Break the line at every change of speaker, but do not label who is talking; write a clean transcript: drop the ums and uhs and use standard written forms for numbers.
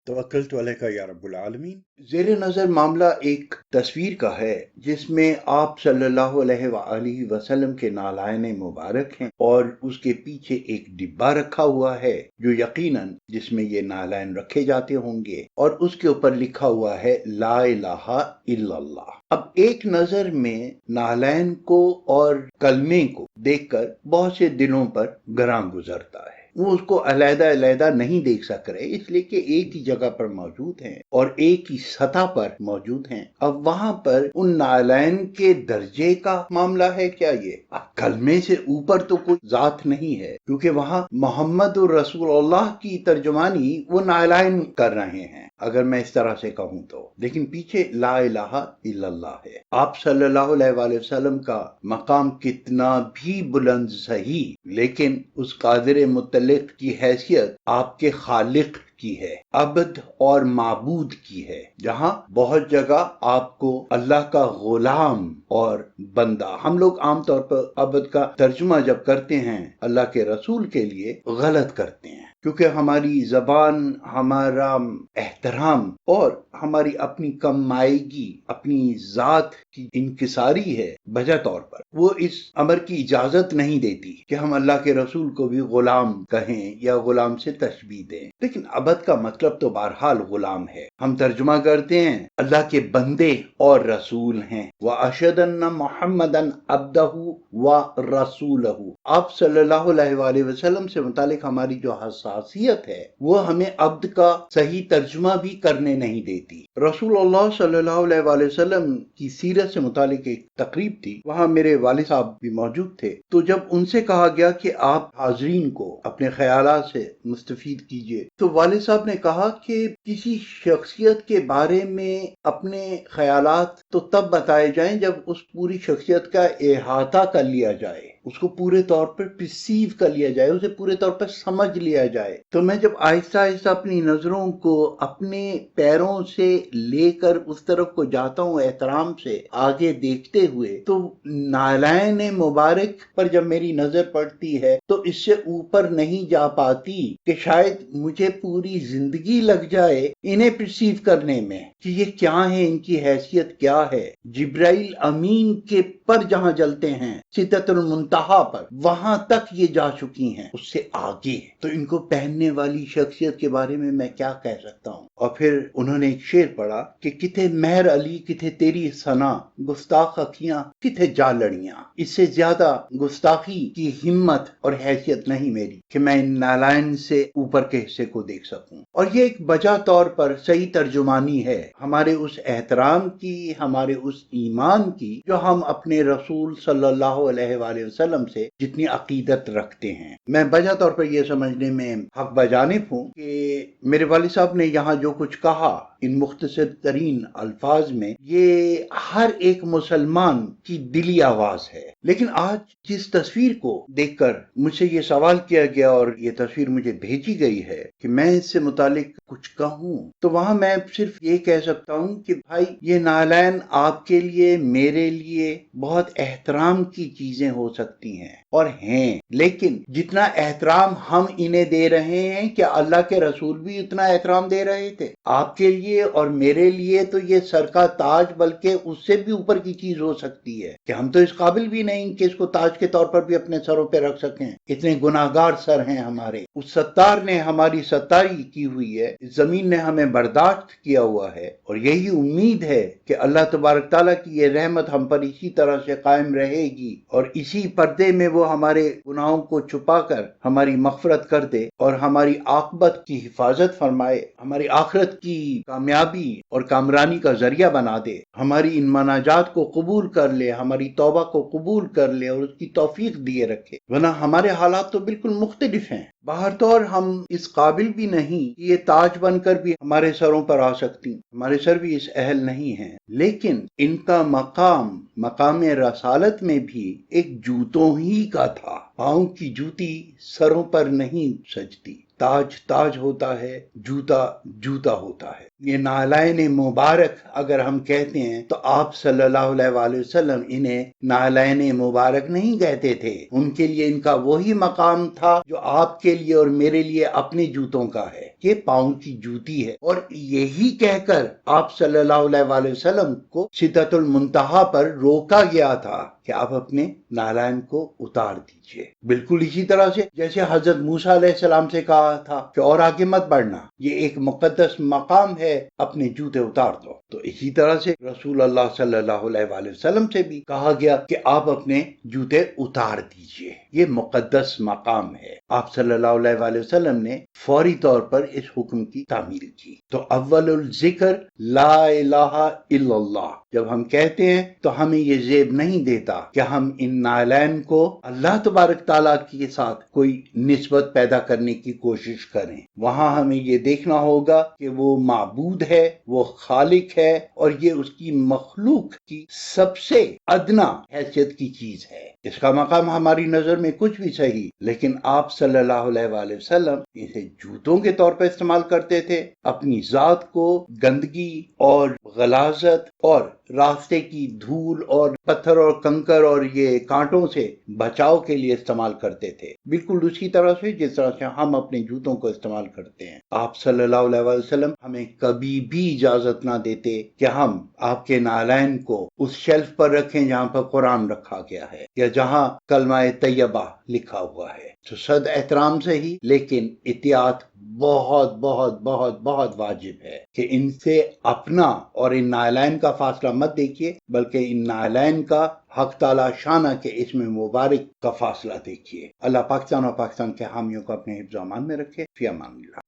तवक्कलतु अलैका या रब्बुल आलमीन।
ज़ेर नज़र मामला एक तस्वीर का है जिसमें आप सल्लल्लाहु अलैहि वसल्लम के नालायन मुबारक हैं और उसके पीछे एक डिब्बा रखा हुआ है जो यकीनन जिसमें ये नालायन रखे जाते होंगे और उसके ऊपर लिखा हुआ है ला इलाहा इल्लल्लाह। अब एक नजर में नालायन को और कलमे को देखकर बहुत से दिलों पर गरां गुजरता है। वो उसको अलग-अलग नहीं देख सक रहे इसलिए कि एक ही जगह पर मौजूद हैं और एक ही सतह पर मौजूद हैं। अब वहां पर उन नालायन के दर्जे का मामला है क्या? ये कलमे से ऊपर तो कोई जात नहीं है क्योंकि वहां मोहम्मद रसूलुल्लाह की तर्जुमानी वो नालायन कर रहे हैं अगर मैं इस तरह से कहूं तो। लेकिन पीछे ला इलाहा इल्लल्लाह है। आप सल्लल्लाहु अलैहि वसल्लम का मकाम कितना भी बुलंद सही लेकिन उस कादिर मुतल्लिक की हैसियत आपके खालिक की है, अब्द और माबूद की है। जहां बहुत जगह आपको अल्लाह का गुलाम और बंदा, हम लोग आमतौर पर अब्द का तर्जुमा जब करते हैं अल्लाह के रसूल के लिए गलत करते हैं क्योंकि हमारी जबान, हमारा एहतराम और हमारी अपनी कमाईगी, अपनी जात की इनकिसारी है वजह तौर पर वो इस अमर की इजाजत नहीं देती कि हम अल्लाह के रसूल को भी गुलाम कहें या गुलाम से तशबीह दें। लेकिन अबद का मतलब तो बहरहाल गुलाम है। हम तर्जुमा करते हैं अल्लाह के बंदे और रसूल हैं। व अशहदन्न मुहम्मदन अब्दहु व रसूलहु। आप सल्लल्लाहु अलैहि वसल्लम से मुतालिक हमारी जो हसासियत है वो हमें अब्द का सही तर्जुमा भी करने नहीं देती। रसूलुल्लाह सल्लल्लाहु अलैहि वसल्लम की सीरत से मुतालिक एक तकरीब थी, वहां मेरे वालिद साहब भी मौजूद थे। तो जब उनसे कहा गया कि आप हाजरीन को अपने ख्यालात से मुस्तफीद कीजिए तो वालिद साहब ने कहा कि किसी शख्सियत के बारे में अपने ख्यालात तो तब बताए जाएं जब उस पूरी शख्सियत का इहाता कर लिया जाए, उसको पूरे तौर पर परसीव कर लिया जाए, उसे पूरे तौर पर समझ लिया जाए। तो मैं जब आहिस्ता आहिस्ता अपनी नजरों को अपने पैरों से लेकर उस तरफ को जाता हूँ एहतराम से आगे देखते हुए, तो नालायन मुबारक पर जब मेरी नजर पड़ती है तो इससे ऊपर नहीं जा पाती कि शायद मुझे पूरी जिंदगी लग जाए इन्हें परसीव करने में कि ये क्या है, इनकी हैसियत क्या है। जिब्राइल अमीन के पर जहां जलते हैं सिदरतुल मुंतहा पर, वहां तक ये जा चुकी हैं, उससे आगे। तो इनको पहनने वाली शख्सियत के बारे में मैं क्या कह सकता हूँ। और फिर उन्होंने एक शेर पढ़ा कि किथे मेहर अली किथे तेरी सना, गुस्ताख अखियां किथे जा लड़ियां। इससे ज्यादा गुस्ताखी की हिम्मत और हैसियत नहीं मेरी कि मैं इन नालायन से ऊपर के हिस्से को देख सकूं। और ये एक बजा तौर पर सही तर्जुमानी है हमारे उस एहतराम की, हमारे उस ईमान की जो हम अपने रसूल सल्लल्लाहु अलैहि वसल्लम से जितनी अकीदत रखते हैं। मैं बजा तौर पर यह समझने में हक बजानिब हूँ कि मेरे वालिद साहब ने यहाँ जो कुछ कहा इन मुख्तसर तरीन अल्फाज में, ये हर एक मुसलमान की दिली आवाज है। लेकिन आज जिस तस्वीर को देखकर मुझसे ये सवाल किया गया और ये तस्वीर मुझे भेजी गई है कि मैं इससे मुतालिक कुछ कहूँ, तो वहां मैं सिर्फ ये कह सकता हूँ कि भाई ये नालायन आपके लिए, मेरे लिए बहुत एहतराम की चीजें हो सकती हैं और हैं, लेकिन जितना एहतराम हम इन्हें दे रहे हैं क्या अल्लाह के रसूल भी उतना एहतराम दे रहे थे? आपके लिए और मेरे लिए तो ये सर का ताज बल्कि उससे भी ऊपर की चीज हो सकती है कि हम तो इस काबिल भी नहीं कि इसको ताज के तौर पर भी अपने सरों पे रख सकें। इतने गुनाहगार सर हैं हमारे। उस सत्तार ने हमारी सत्तारी की हुई है, जमीन ने हमें बर्दाश्त किया हुआ है और यही उम्मीद है कि अल्लाह तबारक ताला की ये रहमत हम पर इसी तरह से कायम रहेगी और इसी पर्दे में वो हमारे गुनाहों को छुपाकर हमारी मग़फ़िरत कर दे और हमारी आक़िबत की हिफाजत फरमाए, हमारी आखिरत की कामयाबी और कामरानी का जरिया बना दे, हमारी इन मनाजात को कबूल कर ले, हमारी तौबा को कबूल कर ले और उसकी तौफीक दिए रखे। वरना हमारे हालात तो बिल्कुल मुख्तलिफ हैं। बाहर तौर हम इस काबिल भी नहीं कि ये ताज बनकर भी हमारे सरों पर आ सकती, हमारे सर भी इस अहल नहीं हैं, लेकिन इनका मकाम रसालत में भी एक जूतों ही का था। पाँव की जूती सरों पर नहीं सजती, ताज होता है, जूता जूता होता है। ये नालायन मुबारक अगर हम कहते हैं तो आप सल्लल्लाहु अलैहि वसल्लम इन्हें नालायन मुबारक नहीं कहते थे। उनके लिए इनका वही मकाम था जो आपके लिए और मेरे लिए अपने जूतों का है کہ پاؤں کی جوتی ہے، اور یہی کہہ کر آپ صلی اللہ علیہ وسلم کو سدرۃ المنتہا پر روکا گیا تھا کہ آپ اپنے نالین کو اتار دیجئے۔ بالکل اسی طرح سے جیسے حضرت موسیٰ علیہ السلام سے کہا تھا کہ اور آگے مت بڑھنا، یہ ایک مقدس مقام ہے، اپنے جوتے اتار دو، تو اسی طرح سے رسول اللہ صلی اللہ علیہ وسلم سے بھی کہا گیا کہ آپ اپنے جوتے اتار دیجئے، یہ مقدس مقام ہے۔ آپ صلی اللہ علیہ وسلم نے فوری طور پر اس حکم کی تعمیل کی۔ تو اول الذکر لا الہ الا اللہ جب ہم کہتے ہیں تو ہمیں یہ زیب نہیں دیتا کہ ہم ان نالین کو اللہ تبارک تعالیٰ کے ساتھ کوئی نسبت پیدا کرنے کی کوشش کریں۔ وہاں ہمیں یہ دیکھنا ہوگا کہ وہ معبود ہے، وہ خالق ہے، اور یہ اس کی مخلوق کی سب سے ادنا حیثیت کی چیز ہے۔ اس کا مقام ہماری نظر میں کچھ بھی صحیح، لیکن آپ صلی اللہ علیہ وسلم اسے جوتوں کے طور پر استعمال کرتے تھے، اپنی ذات کو گندگی اور غلاظت اور راستے کی دھول اور پتھر اور کنکر اور یہ کانٹوں سے بچاؤ کے لیے استعمال کرتے تھے، بالکل اسی طرح سے جس طرح سے ہم اپنے جوتوں کو استعمال کرتے ہیں۔ آپ صلی اللہ علیہ وسلم ہمیں کبھی بھی اجازت نہ دیتے کہ ہم آپ کے نالین کو اس شیلف پر رکھیں جہاں پر قرآن رکھا گیا ہے یا جہاں کلمہ طیبہ لکھا ہوا ہے۔ تو صد احترام سے ہی، لیکن احتیاط بہت بہت بہت بہت واجب ہے کہ ان سے اپنا اور ان نالین کا فاصلہ مت دیکھیے، بلکہ ان نالین کا حق تعالی شانہ کے اسم مبارک کا فاصلہ دیکھیے۔ اللہ پاکستان اور پاکستان کے حامیوں کو اپنے حفظ و امان میں رکھے۔ فی امان اللہ۔